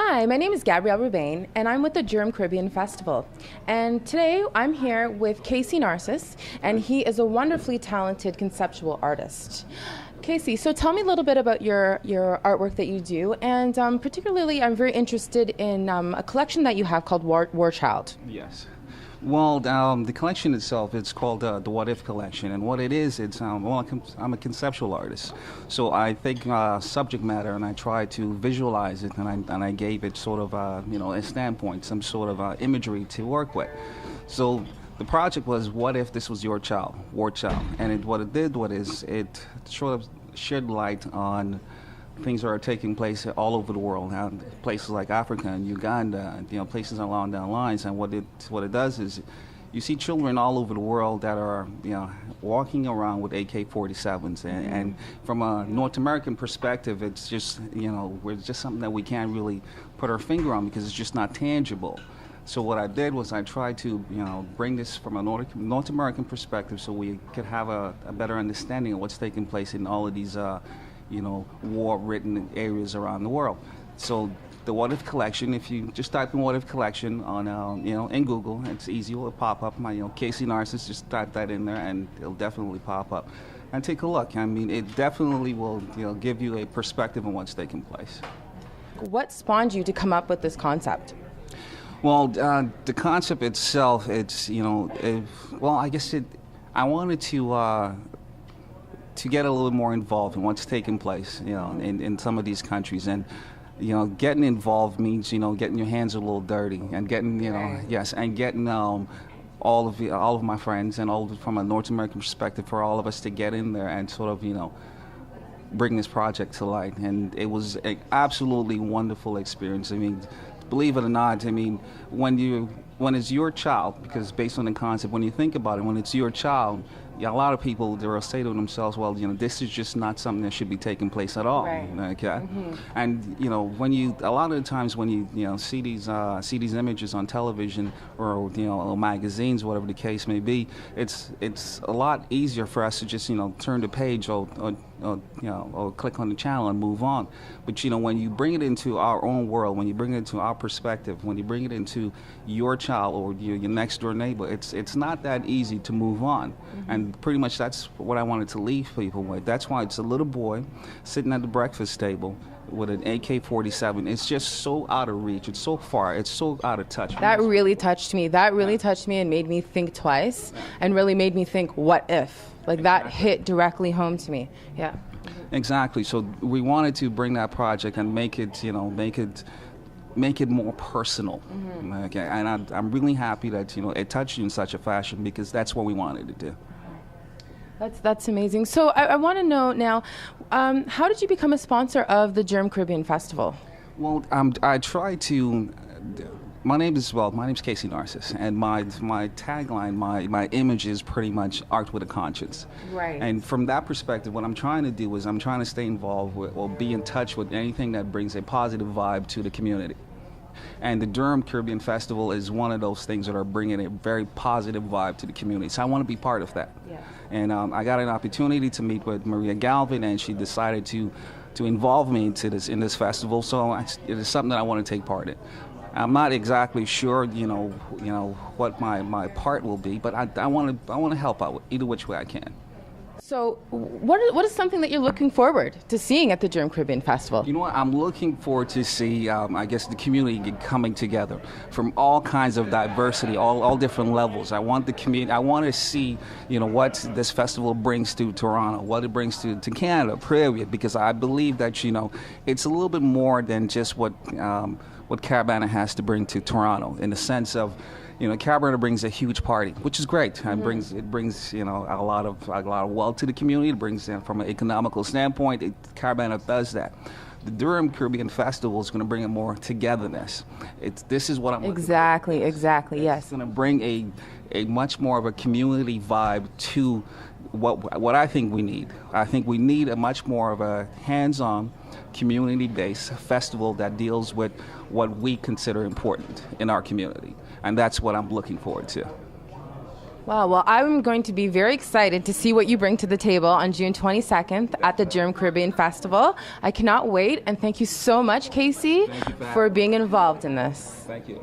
Hi, my name is Gabrielle Rubaine, and I'm with the Durham Caribbean Festival. And today I'm here with Casey Narcis, and he is a wonderfully talented conceptual artist. Casey, so tell me a little bit about your artwork that you do, and particularly I'm very interested in a collection that you have called War Child. Yes. Well, the collection itself, it's called the What If Collection, and what it is, it's I'm a conceptual artist, so I think subject matter, and I try to visualize it, and I gave it sort of a standpoint, some sort of imagery to work with. So the project was, what if this was your child, war child, and what it did was it sort of shed light on things that are taking place all over the world, places like Africa and Uganda, places along down lines. And what it does is, you see children all over the world that are, walking around with AK-47s, and from a North American perspective, it's just, we're just something that we can't really put our finger on because it's just not tangible. So what I did was I tried to, bring this from a North American perspective, so we could have a better understanding of what's taking place in all of these war-ridden areas around the world. So the What If Collection, if you just type in What If Collection on, in Google, it's easy, it'll pop up. My, Casey Narcis, just type that in there and it'll definitely pop up. And take a look. I mean, it definitely will, give you a perspective on what's taking place. What spawned you to come up with this concept? Well, the concept itself, it's, I guess I wanted to get a little more involved in what's taking place, in some of these countries. And, getting involved means, getting your hands a little dirty and getting, getting all of my friends and from a North American perspective, for all of us to get in there and sort of, bring this project to light. And it was an absolutely wonderful experience. I mean, believe it or not, I mean, when it's your child, because based on the concept, when you think about it, when it's your child, a lot of people, they'll say to themselves, well, this is just not something that should be taking place at all. Right. Okay? Mm-hmm. And, a lot of the times when you see these images on television or, magazines, whatever the case may be, it's a lot easier for us to just, turn the page or click on the channel and move on. But, when you bring it into our own world, when you bring it into our perspective, when you bring it into your child or your next door neighbor, it's not that easy to move on. Mm-hmm. And pretty much that's what I wanted to leave people with. That's why it's a little boy sitting at the breakfast table with an AK-47. It's just so out of reach. It's so far. It's so out of touch. That really touched me. That really touched me and made me think twice and really made me think, what if? Like, that hit directly home to me. Yeah. Exactly. So we wanted to bring that project and make it more personal. Mm-hmm. Okay. And I'm really happy that, it touched you in such a fashion, because that's what we wanted to do. That's amazing. So I want to know now, how did you become a sponsor of the Durham Caribbean Festival? Well, I try to. My name's Casey Narcis, and my tagline, my image is pretty much art with a conscience. Right. And from that perspective, what I'm trying to do is I'm trying to stay involved with, or be in touch with, anything that brings a positive vibe to the community. And the Durham Caribbean Festival is one of those things that are bringing a very positive vibe to the community. So I want to be part of that. Yeah. And I got an opportunity to meet with Maria Galvin, and she decided to involve me in this festival. So it is something that I want to take part in. I'm not exactly sure, what my part will be, but I want to help out either which way I can. So what is something that you're looking forward to seeing at the Durham Caribbean Festival? You know what? I'm looking forward to see, I guess, the community coming together from all kinds of diversity, all different levels. I want the community. I want to see, what this festival brings to Toronto, what it brings to Canada, period, because I believe that, it's a little bit more than just what Caribana has to bring to Toronto, in the sense of, Caribana brings a huge party, which is great. Mm-hmm. It brings a lot of wealth to the community. It brings, from an economical standpoint, Caribana does that. The Durham Caribbean Festival is going to bring a more togetherness. This is what I'm exactly. Yes. It's going to bring a much more of a community vibe to what I think we need. I think we need a much more of a hands-on, community-based festival that deals with what we consider important in our community. And that's what I'm looking forward to. Wow, well, I'm going to be very excited to see what you bring to the table on June 22nd at the Durham Caribbean Festival. I cannot wait, and thank you so much, Casey, for being involved in this. Thank you.